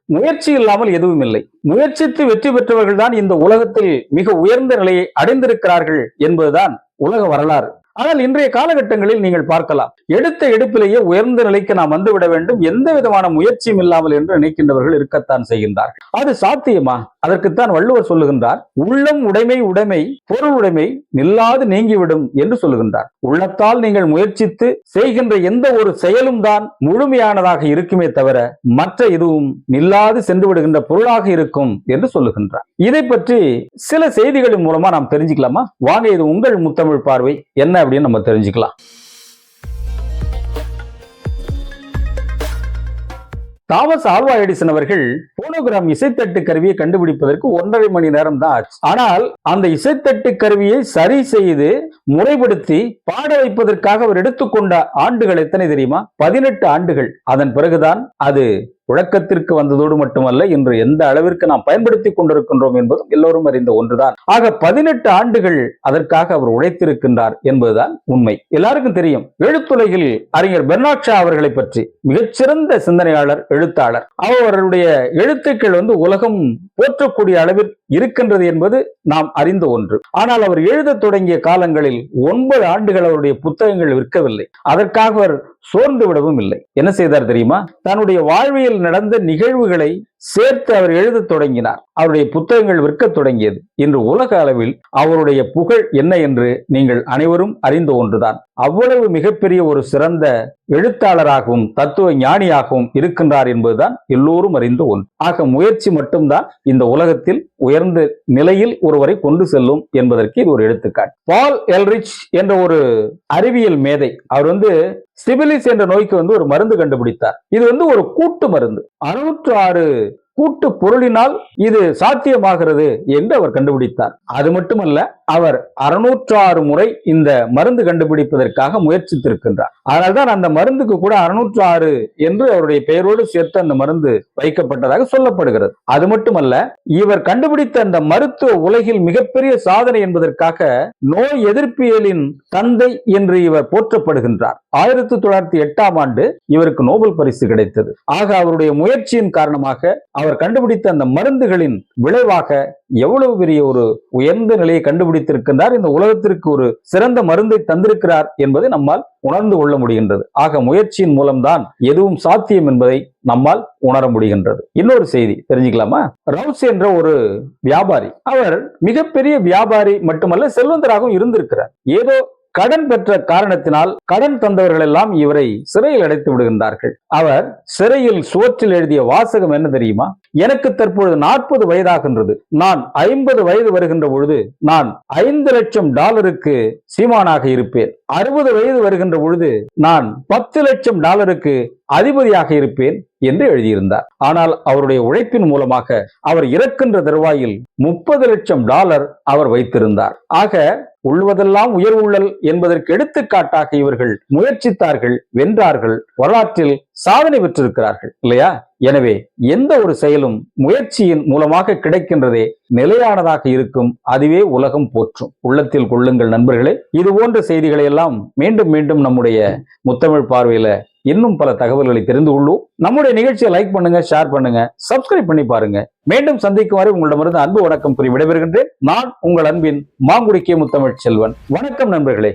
முயற்சி இல்லாமல் எதுவும் இல்லை. முயற்சித்து வெற்றி பெற்றவர்கள் தான் இந்த உலகத்தில் மிக உயர்ந்த நிலையை அடைந்திருக்கிறார்கள் என்பதுதான் உலக வரலாறு. ஆனால் இன்றைய காலகட்டங்களில் நீங்கள் பார்க்கலாம், எடுத்த எடுப்பிலேயே உயர்ந்த நிலைக்கு நாம் வந்துவிட வேண்டும், எந்த விதமான முயற்சியும் இல்லாமல் என்று நினைக்கின்றவர்கள் இருக்கத்தான் செய்கின்றார்கள். அது சாத்தியமா? அதற்குத்தான் வள்ளுவர் சொல்லுகின்றார், உள்ளம் உடைமை உடைமை பொருள் உடைமை நில்லாது நீங்கிவிடும் என்று சொல்லுகின்றார். உள்ளத்தால் நீங்கள் முயற்சித்து செய்கின்ற எந்த ஒரு செயலும் தான் முழுமையானதாக இருக்குமே தவிர மற்ற எதுவும் நில்லாது சென்று விடுகின்ற பொருளாக இருக்கும் என்று சொல்லுகின்றார். இதை பற்றி சில செய்திகளின் மூலமா நாம் தெரிஞ்சுக்கலாமா? வாங்க, இது உங்கள் முத்தமிழ் பார்வை என்ன அப்படின்னு நம்ம தெரிஞ்சுக்கலாம். தாமஸ் ஆல்வா எடிசன் அவர்கள் போனோகிராம் இசைத்தட்டு கருவியை கண்டுபிடிப்பதற்கு 1.5 மணி நேரம் தான் ஆச்சு. ஆனால் அந்த இசைத்தட்டு கருவியை சரி செய்து முறைப்படுத்தி பாட வைப்பதற்காக அவர் எடுத்துக்கொண்ட ஆண்டுகள் எத்தனை தெரியுமா? 18 ஆண்டுகள். அதன் பிறகுதான் அது புழக்கத்திற்கு வந்ததோடு மட்டுமல்ல, இன்று எந்த அளவிற்கு நாம் பயன்படுத்திக் கொண்டிருக்கின்றோம் என்பதும் எல்லோரும் அறிந்த ஒன்றுதான். ஆக 18 ஆண்டுகள் அதற்காக அவர் உழைத்திருக்கின்றார் என்பதுதான் உண்மை. எல்லாருக்கும் தெரியும், எழுத்துலகில் அறிஞர் பெர்னாட் ஷா அவர்களை பற்றி. மிகச்சிறந்த சிந்தனையாளர், எழுத்தாளர். அவருடைய எழுத்துக்கள் உலகம் போற்றக்கூடிய அளவில் இருக்கின்றது என்பது நாம் அறிந்த ஒன்று. ஆனால் அவர் எழுத தொடங்கிய காலங்களில் 9 ஆண்டுகள் அவருடைய புத்தகங்கள் விற்கவில்லை. அதற்காக அவர் சோர்ந்து விடவும் இல்லை. என்ன செய்தார் தெரியுமா? தன்னுடைய வாழ்வியல் நடந்த நிகழ்வுகளை சேர்த்து அவர் எழுத தொடங்கினார். அவருடைய புத்தகங்கள் விற்க தொடங்கியது. இன்று உலக அளவில் அவருடைய புகழ் என்ன என்று நீங்கள் அனைவரும் அறிந்த ஒன்றுதான். அவ்வளவு மிகப்பெரிய ஒரு சிறந்த எழுத்தாளராகவும் தத்துவ ஞானியாகவும் இருக்கின்றார் என்பதுதான் எல்லோரும் அறிந்த ஒன்று. ஆக முயற்சி மட்டும்தான் இந்த உலகத்தில் உயர்ந்த நிலையில் ஒருவரை கொண்டு செல்லும் என்பதற்கு இது ஒரு எடுத்துக்காட்டு. பால் எல்ரிச் என்ற ஒரு அறிவியல் மேதை, அவர் சிபிலிஸ் என்ற நோய்க்கு ஒரு மருந்து கண்டுபிடித்தார். இது ஒரு கூட்டு மருந்து. 606 கூட்டு பொருளினால் இது சாத்தியமாகிறது என்று அவர் கண்டுபிடித்தார். அது மட்டுமல்ல, அவர் 606 முறை இந்த மருந்து கண்டுபிடிப்பதற்காக முயற்சித்திருக்கின்றார். அதனால்தான் அந்த மருந்துக்கு கூட 606 என்று அவருடைய பெயரோடு சேர்த்து அந்த மருந்து வைக்கப்பட்டதாக சொல்லப்படுகிறது. அது மட்டுமல்ல, இவர் கண்டுபிடித்த அந்த மருத்துவ உலகில் மிகப்பெரிய சாதனை என்பதற்காக நோய் எதிர்ப்பியலின் தந்தை என்று இவர் போற்றப்படுகின்றார். 1908ஆம் ஆண்டு இவருக்கு நோபல் பரிசு கிடைத்தது. ஆக அவருடைய முயற்சியின் காரணமாக அவர் கண்டுபிடித்த அந்த மருந்துகளின் விளைவாக எவ்வளவு பெரிய ஒரு உயர்ந்த நிலையை கண்டுபிடித்திருக்கின்றார், இந்த உலகத்திற்கு ஒரு சிறந்த மருந்தை தந்திருக்கிறார் என்பதை நம்மால் உணர்ந்து கொள்ள முடிகின்றது. ஆக முயற்சியின் மூலம்தான் எதுவும் சாத்தியம் என்பதை நம்மால் உணர முடிகின்றது. இன்னொரு செய்தி தெரிஞ்சுக்கலாமா? ரவுஸ் என்ற ஒரு வியாபாரி, அவர் மிகப்பெரிய வியாபாரி மட்டுமல்ல, செல்வந்தராகவும் இருந்திருக்கிறார். ஏதோ கடன் பெற்ற காரணத்தினால் கடன் தந்தவர்கள் எல்லாம் இவரை சிறையில் அடைத்து விடுகின்றார்கள். அவர் சிறையில் சுவற்றில் எழுதிய வாசகம் என்ன தெரியுமா? எனக்கு தற்பொழுது 40 வயதாகின்றது. நான் 50 வயது வருகின்ற பொழுது நான் $5 லட்சம் சீமானாக இருப்பேன். 60 வயது வருகின்ற பொழுது நான் $10 லட்சம் அதிபதியாக இருப்பேன் என்று எழுதியிருந்தார். ஆனால் அவருடைய உழைப்பின் மூலமாக அவர் இறக்கின்ற தருவாயில் $30 லட்சம் அவர் வைத்திருந்தார். ஆக உள்ளதெல்லாம் உயர் உள்ளல் என்பதற்கு எடுத்துக்காட்டாக இவர்கள் முயற்சித்தார்கள், வென்றார்கள், வரலாற்றில் சாதனை பெற்றிருக்கிறார்கள் இல்லையா? எனவே எந்த ஒரு செயலும் முயற்சியின் மூலமாக கிடைக்கின்றதே நிலையானதாக இருக்கும். அதுவே உலகம் போற்றும். உள்ளத்தில் கொள்ளுங்கள் நண்பர்களே. இது போன்ற செய்திகளை எல்லாம் மீண்டும் மீண்டும் நம்முடைய முத்தமிழ் பார்வையில இன்னும் பல தகவல்களை தெரிந்து கொள்ளும். நம்முடைய நிகழ்ச்சியை லைக் பண்ணுங்க, ஷேர் பண்ணுங்க, சப்ஸ்கிரைப் பண்ணி பாருங்க. மீண்டும் சந்திக்கும் வரை உங்களிடமிருந்து அன்பு வணக்கம் கூறி விடைபெறுகின்றேன். நான் உங்கள் அன்பின் மாங்குடிக்கே முத்தமிழ் செல்வன். வணக்கம் நண்பர்களே.